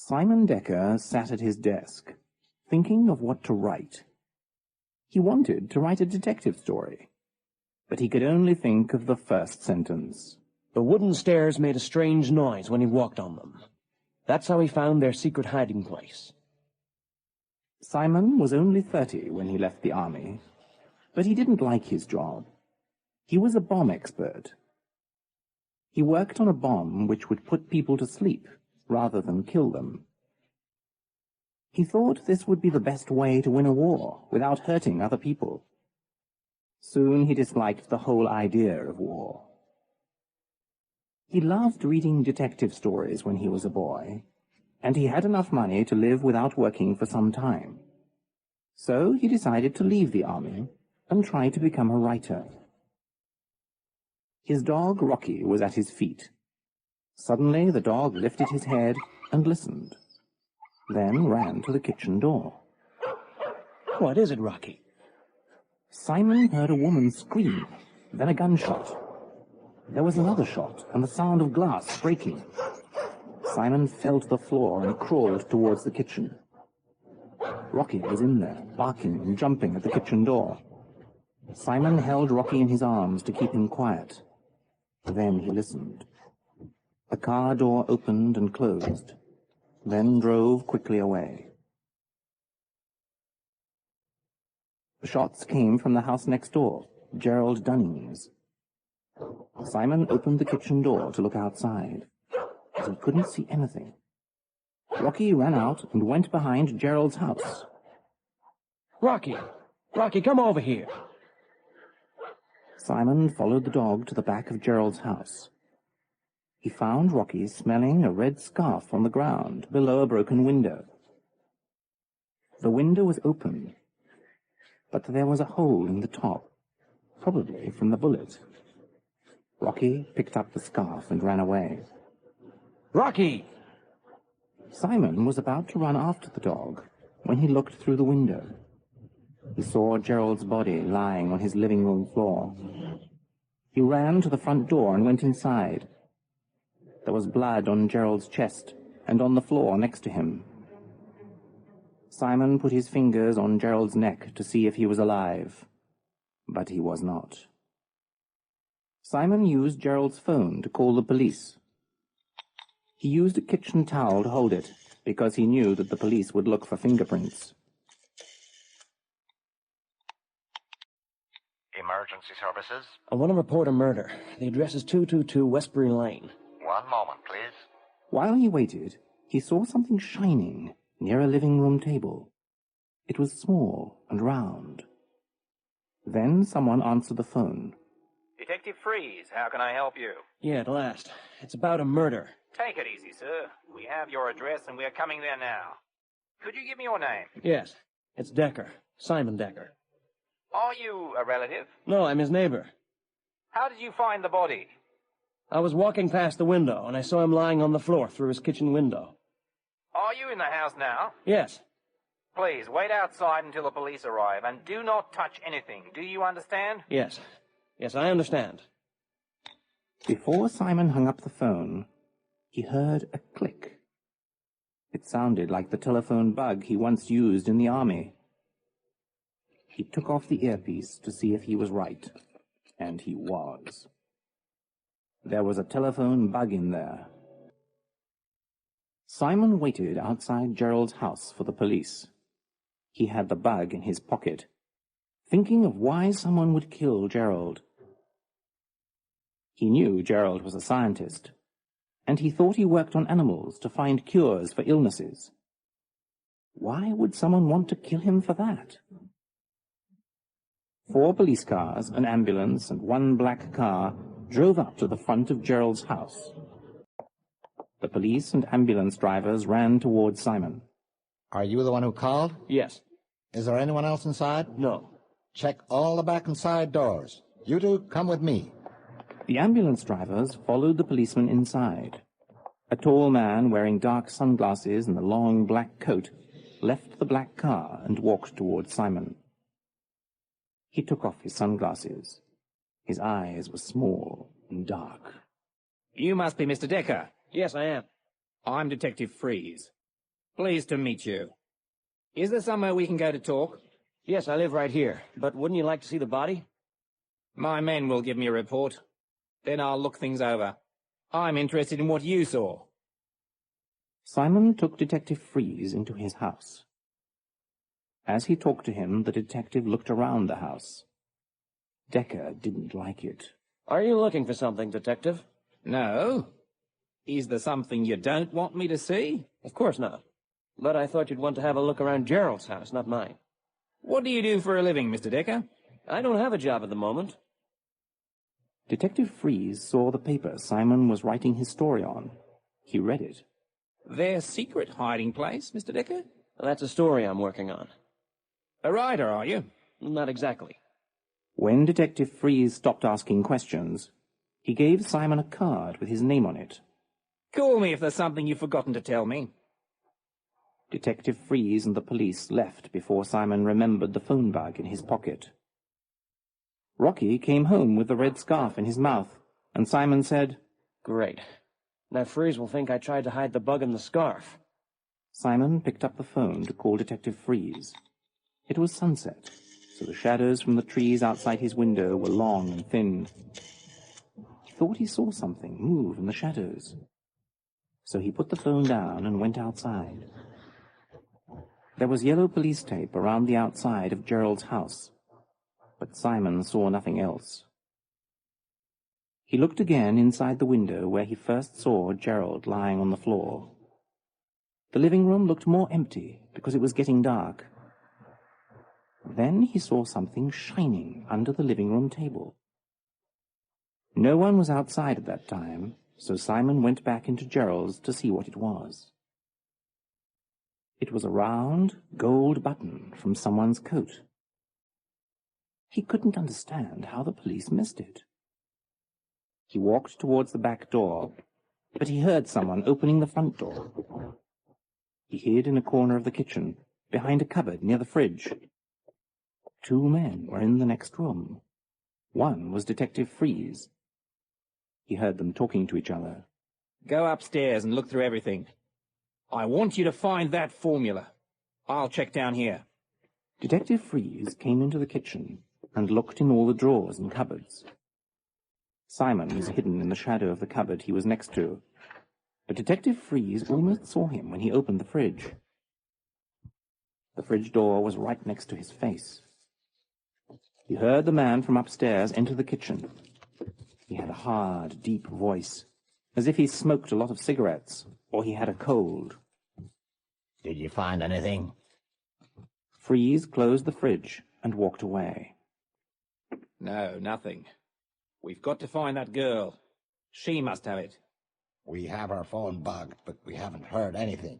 Simon Decker sat at his desk, thinking of what to write. He wanted to write a detective story, but he could only think of the first sentence. The wooden stairs made a strange noise when he walked on them. That's how he found their secret hiding place. Simon was only 30 when he left the army, but he didn't like his job. He was a bomb expert. He worked on a bomb which would put people to sleep rather than kill them. He thought this would be the best way to win a war without hurting other people. Soon he disliked the whole idea of war. He loved reading detective stories when he was a boy, and he had enough money to live without working for some time. So he decided to leave the army and try to become a writer. His dog, Rocky, was at his feet. Suddenly the dog lifted his head and listened, then ran to the kitchen door. What is it, Rocky? Simon heard a woman scream, then a gunshot. There was another shot and the sound of glass breaking. Simon fell to the floor and crawled towards the kitchen. Rocky was in there, barking and jumping at the kitchen door. Simon held Rocky in his arms to keep him quiet. Then he listened. The car door opened and closed, then drove quickly away. The shots came from the house next door, Gerald Dunning's. Simon opened the kitchen door to look outside, but he couldn't see anything. Rocky ran out and went behind Gerald's house. Rocky! Rocky, come over here! Simon followed the dog to the back of Gerald's house. He found Rocky smelling a red scarf on the ground below a broken window. The window was open, but there was a hole in the top, probably from the bullet. Rocky picked up the scarf and ran away. Rocky! Simon was about to run after the dog when he looked through the window. He saw Gerald's body lying on his living room floor. He ran to the front door and went inside. There was blood on Gerald's chest and on the floor next to him. Simon put his fingers on Gerald's neck to see if he was alive, but he was not. Simon used Gerald's phone to call the police. He used a kitchen towel to hold it, because he knew that the police would look for fingerprints. Emergency services? I want to report a murder. The address is 222 Westbury Lane. One moment, please. While he waited, he saw something shining near a living room table. It was small and round. Then someone answered the phone. Detective Freeze, how can I help you? Yeah, at last. It's about a murder. Take it easy, sir. We have your address and we are coming there now. Could you give me your name? Yes, it's Decker. Simon Decker. Are you a relative? No, I'm his neighbor. How did you find the body? I was walking past the window, and I saw him lying on the floor through his kitchen window. Are you in the house now? Yes. Please, wait outside until the police arrive, and do not touch anything. Do you understand? Yes. Yes, I understand. Before Simon hung up the phone, he heard a click. It sounded like the telephone bug he once used in the army. He took off the earpiece to see if he was right, and he was. There was a telephone bug in there. Simon waited outside Gerald's house for the police. He had the bug in his pocket, thinking of why someone would kill Gerald. He knew Gerald was a scientist, and he thought he worked on animals to find cures for illnesses. Why would someone want to kill him for that? 4 police cars, an ambulance, and 1 black car drove up to the front of Gerald's house. The police and ambulance drivers ran towards Simon. Are you the one who called? Yes. Is there anyone else inside? No. Check all the back and side doors. You two, come with me. The ambulance drivers followed the policeman inside. A tall man wearing dark sunglasses and a long black coat left the black car and walked towards Simon. He took off his sunglasses. His eyes were small and dark. You must be Mr. Decker. Yes, I am. I'm Detective Freeze. Pleased to meet you. Is there somewhere we can go to talk? Yes, I live right here, but wouldn't you like to see the body? My men will give me a report. Then I'll look things over. I'm interested in what you saw. Simon took Detective Freeze into his house. As he talked to him, the detective looked around the house. Decker didn't like it. Are you looking for something, Detective? No. Is there something you don't want me to see? Of course not. But I thought you'd want to have a look around Gerald's house, not mine. What do you do for a living, Mr. Decker? I don't have a job at the moment. Detective Freeze saw the paper Simon was writing his story on. He read it. Their secret hiding place, Mr. Decker? That's a story I'm working on. A writer, are you? Not exactly. When Detective Freeze stopped asking questions, he gave Simon a card with his name on it. Call me if there's something you've forgotten to tell me. Detective Freeze and the police left before Simon remembered the phone bag in his pocket. Rocky came home with the red scarf in his mouth, and Simon said, Great. Now Freeze will think I tried to hide the bug in the scarf. Simon picked up the phone to call Detective Freeze. It was sunset, so the shadows from the trees outside his window were long and thin. He thought he saw something move in the shadows. So he put the phone down and went outside. There was yellow police tape around the outside of Gerald's house, but Simon saw nothing else. He looked again inside the window where he first saw Gerald lying on the floor. The living room looked more empty because it was getting dark. Then he saw something shining under the living room table. No one was outside at that time, so Simon went back into Gerald's to see what it was. It was a round, gold button from someone's coat. He couldn't understand how the police missed it. He walked towards the back door, but he heard someone opening the front door. He hid in a corner of the kitchen, behind a cupboard near the fridge. 2 men were in the next room. One was Detective Freeze. He heard them talking to each other. Go upstairs and look through everything. I want you to find that formula. I'll check down here. Detective Freeze came into the kitchen and looked in all the drawers and cupboards. Simon was hidden in the shadow of the cupboard he was next to, but Detective Freeze almost saw him when he opened the fridge. The fridge door was right next to his face. He heard the man from upstairs enter the kitchen. He had a hard, deep voice, as if he smoked a lot of cigarettes, or he had a cold. Did you find anything? Freeze closed the fridge and walked away. No, nothing. We've got to find that girl. She must have it. We have our phone bugged, but we haven't heard anything.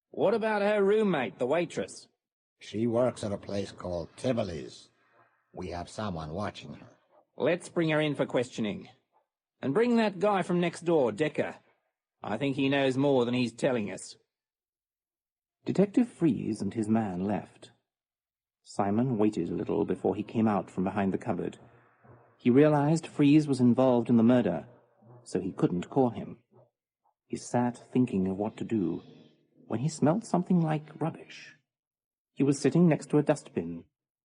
What about her roommate, the waitress? She works at a place called Tivoli's. We have someone watching her. Let's bring her in for questioning. And bring that guy from next door, Decker. I think he knows more than he's telling us. Detective Freeze and his man left. Simon waited a little before he came out from behind the cupboard. He realized Freeze was involved in the murder, so he couldn't call him. He sat thinking of what to do when he smelled something like rubbish. He was sitting next to a dustbin,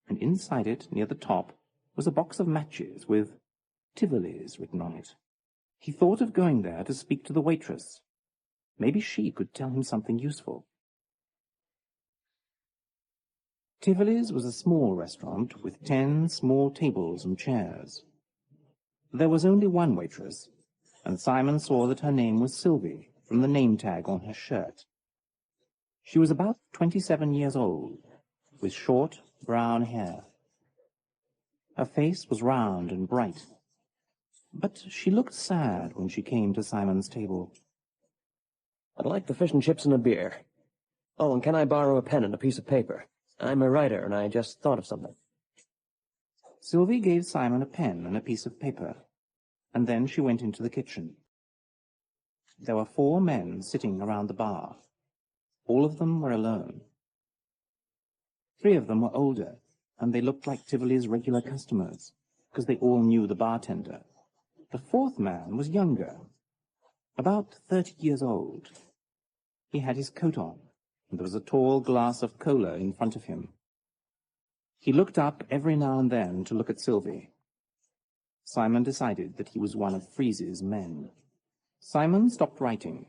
and inside it, near the top, was a box of matches with Tivoli's written on it. He thought of going there to speak to the waitress. Maybe she could tell him something useful. Tivoli's was a small restaurant with 10 small tables and chairs. There was only one waitress, and Simon saw that her name was Sylvie from the name tag on her shirt. She was about 27 years old, with short, brown hair. Her face was round and bright, but she looked sad when she came to Simon's table. I'd like the fish and chips and a beer. Oh, and can I borrow a pen and a piece of paper? I'm a writer, and I just thought of something. Sylvie gave Simon a pen and a piece of paper, and then she went into the kitchen. There were 4 men sitting around the bar. All of them were alone. 3 of them were older, and they looked like Tivoli's regular customers, because they all knew the bartender. The 4th man was younger, about 30 years old. He had his coat on, and there was a tall glass of cola in front of him. He looked up every now and then to look at Sylvie. Simon decided that he was one of Freeze's men. Simon stopped writing,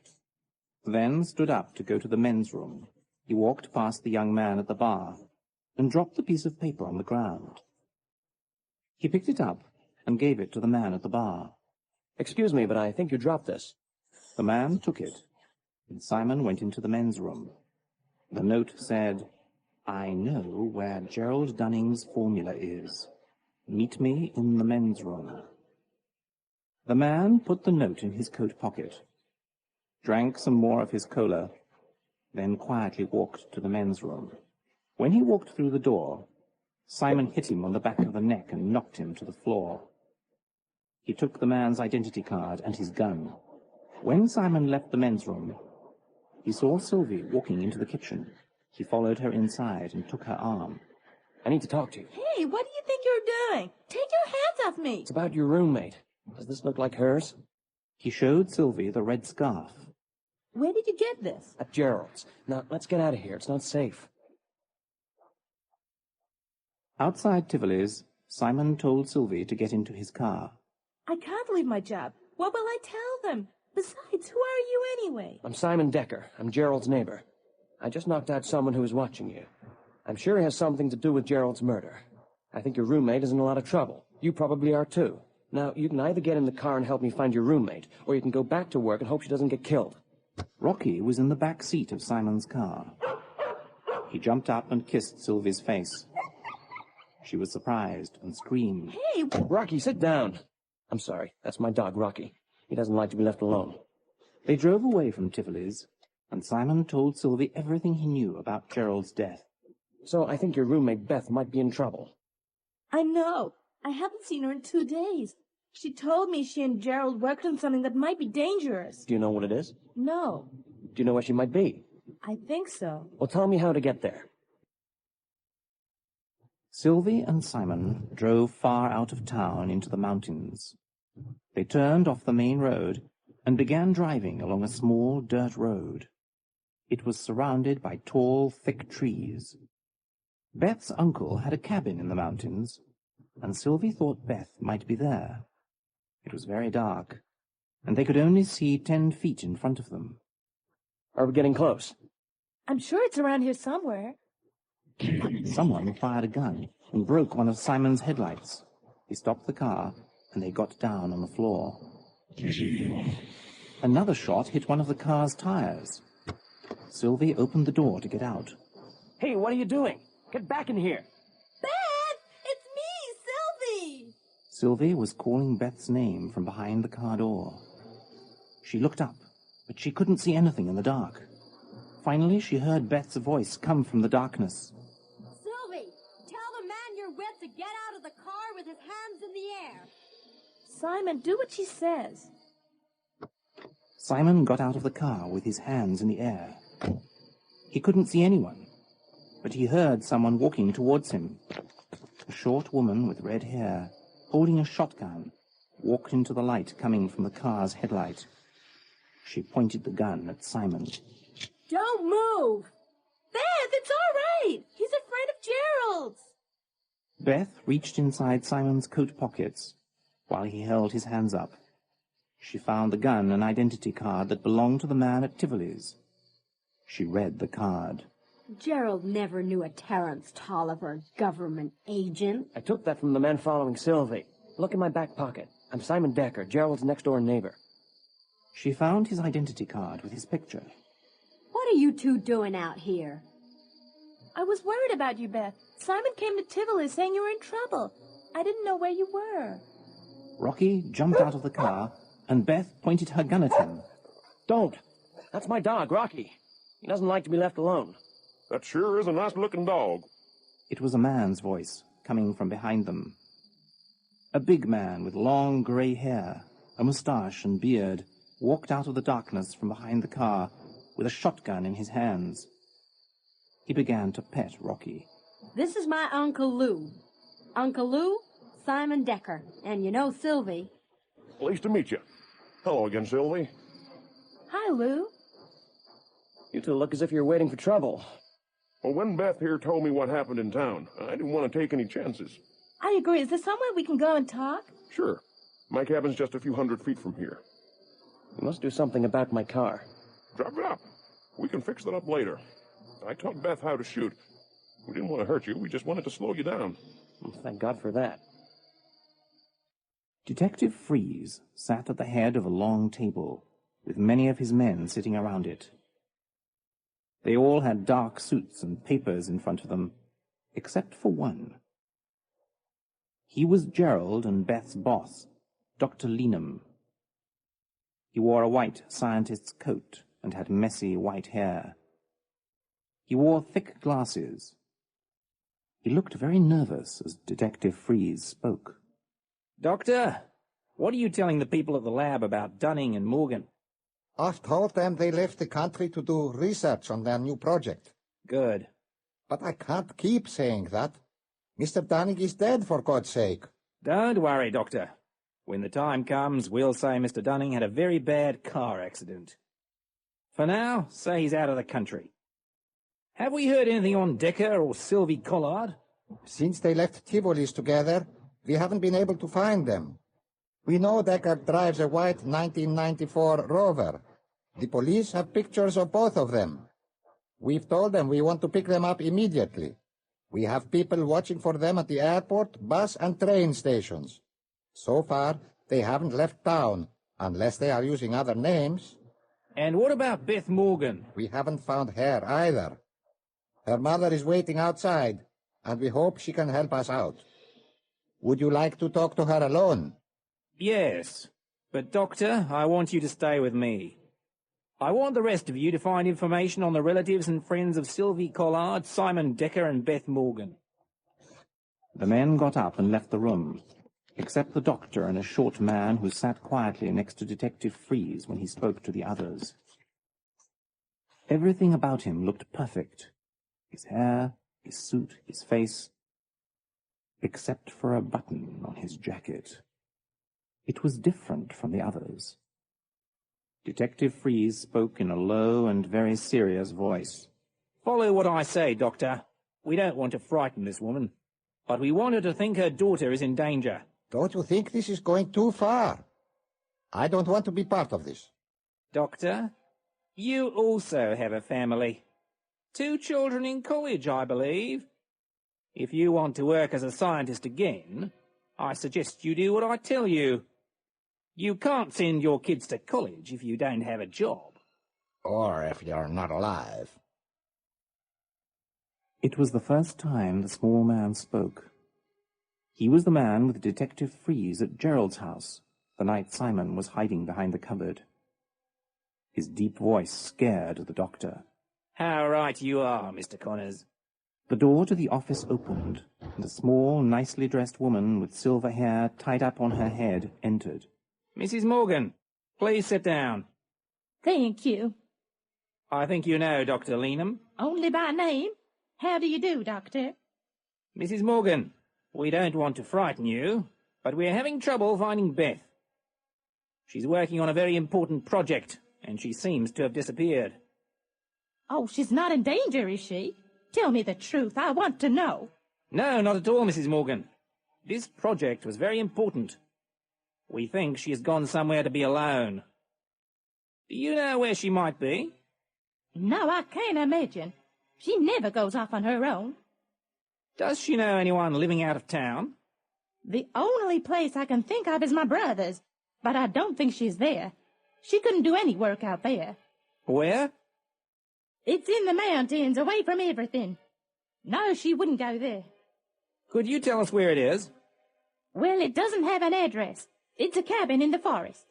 then stood up to go to the men's room. He walked past the young man at the bar and dropped the piece of paper on the ground. He picked it up and gave it to the man at the bar. Excuse me, but I think you dropped this. The man took it, and Simon went into the men's room. The note said, "I know where Gerald Dunning's formula is. Meet me in the men's room." The man put the note in his coat pocket, drank some more of his cola, then quietly walked to the men's room. When he walked through the door, Simon hit him on the back of the neck and knocked him to the floor. He took the man's identity card and his gun. When Simon left the men's room, he saw Sylvie walking into the kitchen. He followed her inside and took her arm. I need to talk to you. Hey, what do you think you're doing? Take your hands off me! It's about your roommate. Does this look like hers? He showed Sylvie the red scarf. Where did you get this? At Gerald's. Now, let's get out of here. It's not safe. Outside Tivoli's, Simon told Sylvie to get into his car. I can't leave my job. What will I tell them? Besides, who are you anyway? I'm Simon Decker. I'm Gerald's neighbor. I just knocked out someone who was watching you. I'm sure he has something to do with Gerald's murder. I think your roommate is in a lot of trouble. You probably are too. Now, you can either get in the car and help me find your roommate, or you can go back to work and hope she doesn't get killed. Rocky was in the back seat of Simon's car. He jumped up and kissed Sylvie's face. She was surprised and screamed. Hey! Rocky, sit down. I'm sorry. That's my dog, Rocky. He doesn't like to be left alone. They drove away from Tivoli's, and Simon told Sylvie everything he knew about Gerald's death. So I think your roommate, Beth, might be in trouble. I know. I haven't seen her in 2 days. She told me she and Gerald worked on something that might be dangerous. Do you know what it is? No. Do you know where she might be? I think so. Well, tell me how to get there. Sylvie and Simon drove far out of town into the mountains. They turned off the main road and began driving along a small dirt road. It was surrounded by tall, thick trees. Beth's uncle had a cabin in the mountains, and Sylvie thought Beth might be there. It was very dark, and they could only see 10 feet in front of them. Are we getting close? I'm sure it's around here somewhere. Someone fired a gun and broke one of Simon's headlights. He stopped the car, and they got down on the floor. Another shot hit one of the car's tires. Sylvie opened the door to get out. Hey, what are you doing? Get back in here. Beth! It's me, Sylvie! Sylvie was calling Beth's name from behind the car door. She looked up, but she couldn't see anything in the dark. Finally, she heard Beth's voice come from the darkness. Sylvie, tell the man you're with to get out of the car with his hands in the air. Simon, do what she says. Simon got out of the car with his hands in the air. He couldn't see anyone, but he heard someone walking towards him. A short woman with red hair, holding a shotgun, walked into the light coming from the car's headlight. She pointed the gun at Simon. Don't move! Beth, it's all right! He's a friend of Gerald's! Beth reached inside Simon's coat pockets while he held his hands up. She found the gun and identity card that belonged to the man at Tivoli's. She read the card. Gerald never knew a Terence Tolliver government agent. I took that from the man following Sylvie. Look in my back pocket. I'm Simon Decker, Gerald's next-door neighbor. She found his identity card with his picture. What are you two doing out here? I was worried about you, Beth. Simon came to Tivoli saying you were in trouble. I didn't know where you were. Rocky jumped out of the car, and Beth pointed her gun at him. Don't! That's my dog, Rocky. He doesn't like to be left alone. That sure is a nice-looking dog. It was a man's voice coming from behind them. A big man with long grey hair, a moustache and beard, walked out of the darkness from behind the car with a shotgun in his hands. He began to pet Rocky. This is my Uncle Lou. Uncle Lou, Simon Decker. And you know Sylvie. Pleased to meet you. Hello again, Sylvie. Hi, Lou. You two look as if you're waiting for trouble. Well, when Beth here told me what happened in town, I didn't want to take any chances. I agree. Is there somewhere we can go and talk? Sure. My cabin's just a few 100 feet from here. You must do something about my car. Drive it up. We can fix that up later. I taught Beth how to shoot. We didn't want to hurt you. We just wanted to slow you down. Well, thank God for that. Detective Freeze sat at the head of a long table, with many of his men sitting around it. They all had dark suits and papers in front of them, except for one. He was Gerald and Beth's boss, Dr. Leenham. He wore a white scientist's coat and had messy white hair. He wore thick glasses. He looked very nervous as Detective Freeze spoke. Doctor, what are you telling the people at the lab about Dunning and Morgan? I've told them they left the country to do research on their new project. Good. But I can't keep saying that. Mr. Dunning is dead, for God's sake. Don't worry, Doctor. When the time comes, we'll say Mr. Dunning had a very bad car accident. For now, say he's out of the country. Have we heard anything on Decker or Sylvie Collard? Since they left Tivoli's together, we haven't been able to find them. We know Decker drives a white 1994 Rover. The police have pictures of both of them. We've told them we want to pick them up immediately. We have people watching for them at the airport, bus and train stations. So far, they haven't left town, unless they are using other names. And what about Beth Morgan? We haven't found her either. Her mother is waiting outside, and we hope she can help us out. Would you like to talk to her alone? Yes, but Doctor, I want you to stay with me. I want the rest of you to find information on the relatives and friends of Sylvie Collard, Simon Decker and Beth Morgan. The men got up and left the room, except the doctor and a short man who sat quietly next to Detective Freeze when he spoke to the others. Everything about him looked perfect. His hair, his suit, his face, except for a button on his jacket. It was different from the others. Detective Freeze spoke in a low and very serious voice. Follow what I say, Doctor. We don't want to frighten this woman, but we want her to think her daughter is in danger. Don't you think this is going too far? I don't want to be part of this. Doctor, you also have a family. 2 children in college, I believe. If you want to work as a scientist again, I suggest you do what I tell you. You can't send your kids to college if you don't have a job. Or if you're not alive. It was the first time the small man spoke. He was the man with Detective Freeze at Gerald's house, the night Simon was hiding behind the cupboard. His deep voice scared the doctor. How right you are, Mr. Connors. The door to the office opened, and a small, nicely dressed woman with silver hair tied up on her head entered. Mrs. Morgan, please sit down. Thank you. I think you know Dr. Leenham. Only by name. How do you do, Doctor? Mrs. Morgan, we don't want to frighten you, but we're having trouble finding Beth. She's working on a very important project, and she seems to have disappeared. Oh, she's not in danger, is she? Tell me the truth. I want to know. No, not at all, Mrs. Morgan. This project was very important. We think she has gone somewhere to be alone. Do you know where she might be? No, I can't imagine. She never goes off on her own. Does she know anyone living out of town? The only place I can think of is my brother's, but I don't think she's there. She couldn't do any work out there. Where? It's in the mountains, away from everything. No, she wouldn't go there. Could you tell us where it is? Well, it doesn't have an address. It's a cabin in the forest.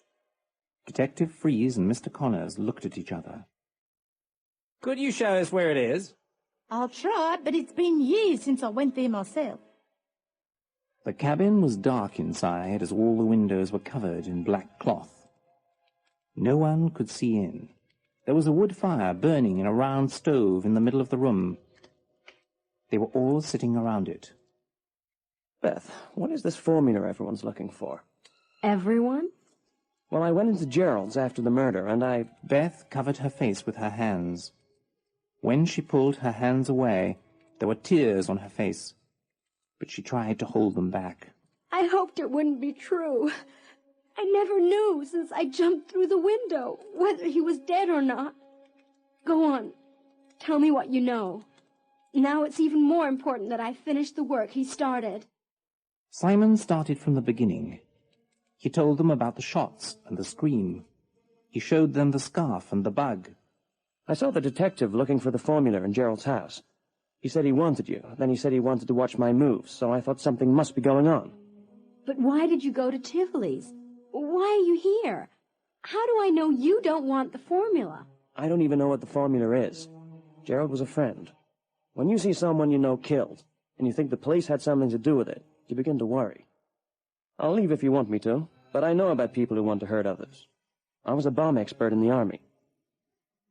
Detective Freeze and Mr. Connors looked at each other. Could you show us where it is? I'll try, but it's been years since I went there myself. The cabin was dark inside, as all the windows were covered in black cloth. No one could see in. There was a wood fire burning in a round stove in the middle of the room. They were all sitting around it. Beth, what is this formula everyone's looking for? Everyone? Well, I went into Gerald's after the murder, and Beth covered her face with her hands. When she pulled her hands away, there were tears on her face, but she tried to hold them back. I hoped it wouldn't be true. I never knew since I jumped through the window whether he was dead or not. Go on. Tell me what you know. Now it's even more important that I finish the work he started. Simon started from the beginning. He told them about the shots and the scream. He showed them the scarf and the bug. I saw the detective looking for the formula in Gerald's house. He said he wanted you, then he said he wanted to watch my moves, so I thought something must be going on. But why did you go to Tivoli's? Why are you here? How do I know you don't want the formula? I don't even know what the formula is. Gerald was a friend. When you see someone you know killed, and you think the police had something to do with it, you begin to worry. I'll leave if you want me to, but I know about people who want to hurt others. I was a bomb expert in the army.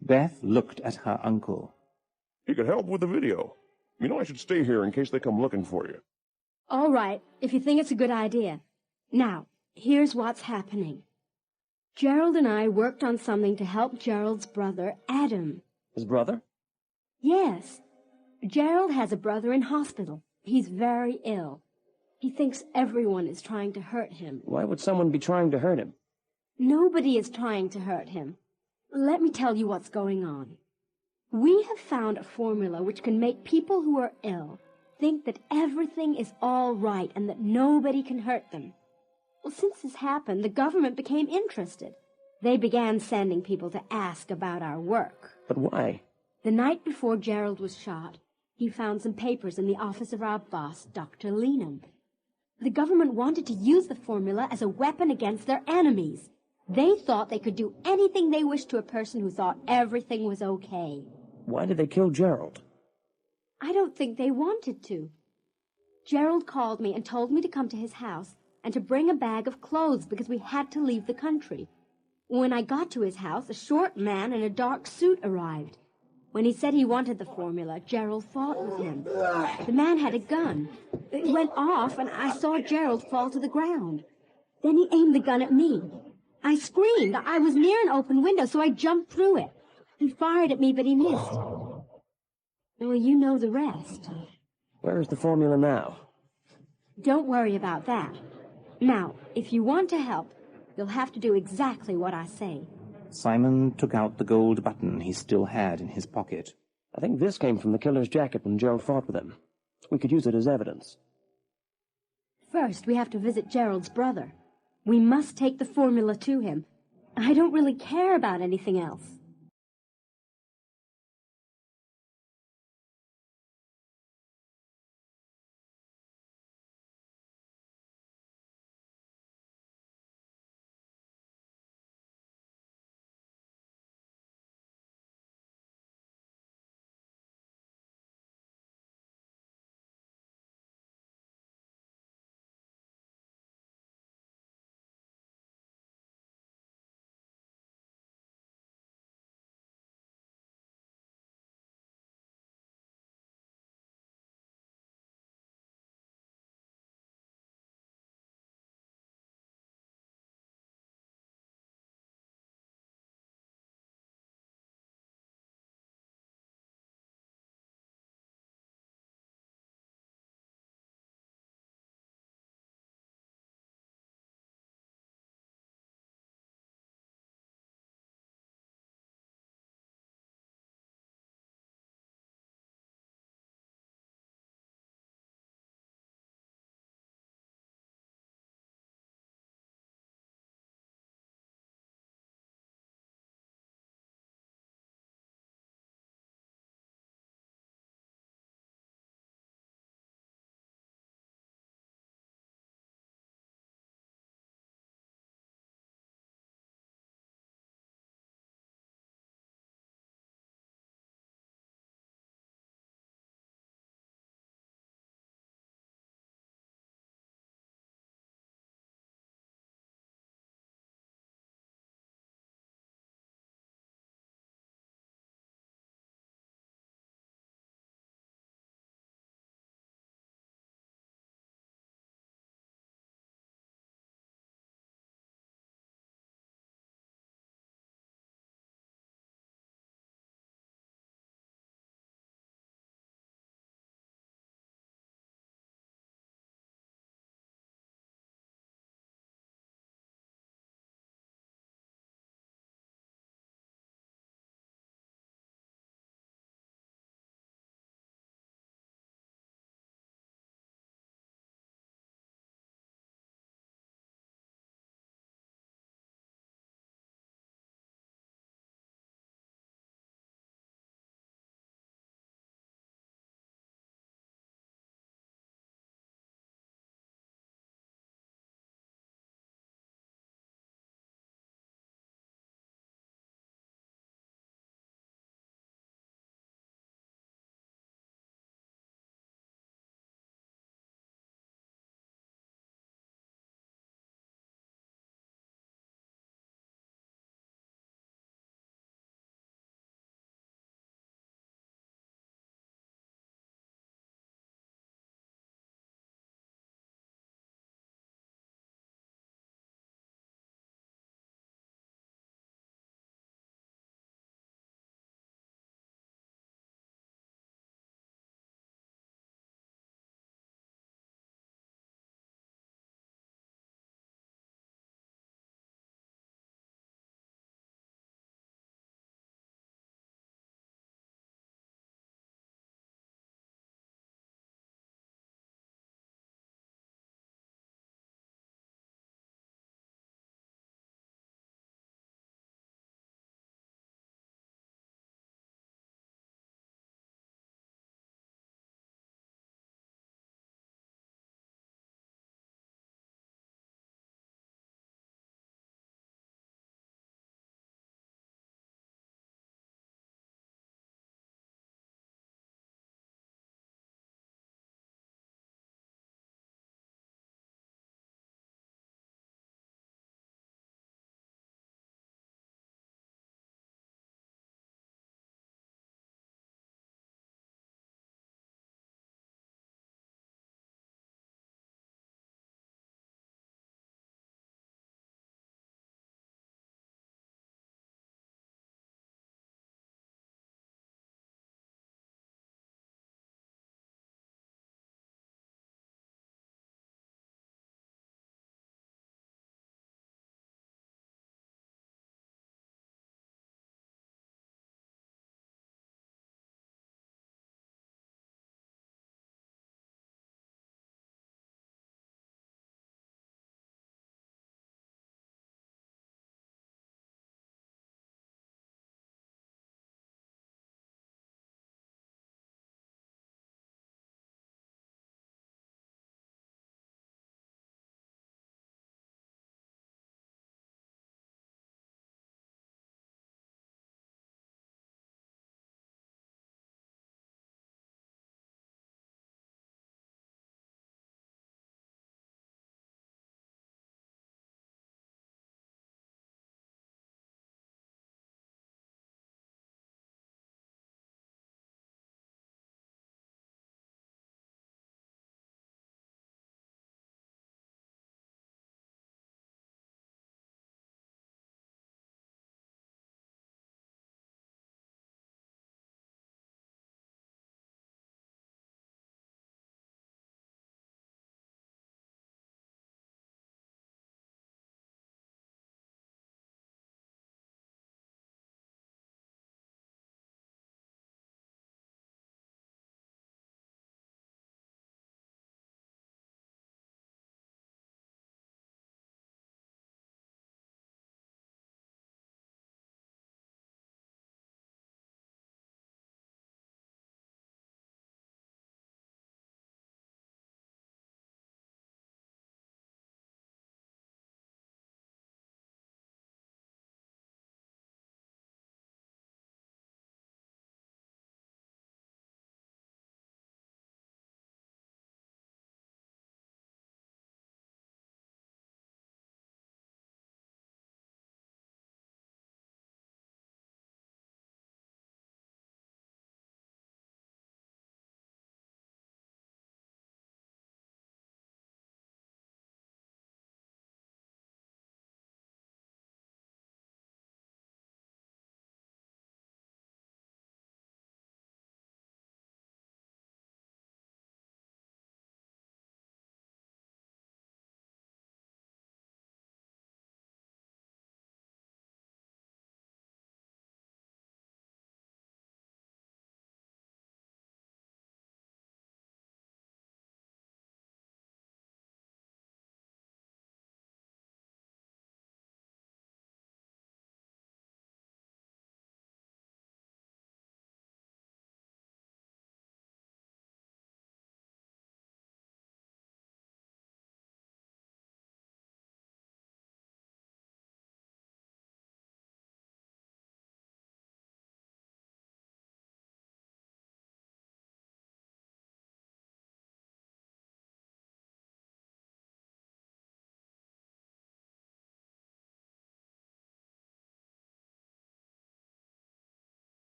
Beth looked at her uncle. He could help with the video. You know I should stay here in case they come looking for you. All right, if you think it's a good idea. Now, here's what's happening. Gerald and I worked on something to help Gerald's brother, Adam. His brother? Yes. Gerald has a brother in hospital. He's very ill. He thinks everyone is trying to hurt him. Why would someone be trying to hurt him? Nobody is trying to hurt him. Let me tell you what's going on. We have found a formula which can make people who are ill think that everything is all right and that nobody can hurt them. Well, since this happened, the government became interested. They began sending people to ask about our work. But why? The night before Gerald was shot, he found some papers in the office of our boss, Dr. Leenham. The government wanted to use the formula as a weapon against their enemies. They thought they could do anything they wished to a person who thought everything was okay. Why did they kill Gerald? I don't think they wanted to. Gerald called me and told me to come to his house and to bring a bag of clothes because we had to leave the country. When I got to his house, a short man in a dark suit arrived. When he said he wanted the formula, Gerald fought with him. The man had a gun. It went off, and I saw Gerald fall to the ground. Then he aimed the gun at me. I screamed. I was near an open window, so I jumped through it. He fired at me, but he missed. Well, you know the rest. Where is the formula now? Don't worry about that. Now, if you want to help, you'll have to do exactly what I say. Simon took out the gold button he still had in his pocket. I think this came from the killer's jacket when Gerald fought with him. We could use it as evidence. First, we have to visit Gerald's brother. We must take the formula to him. I don't really care about anything else.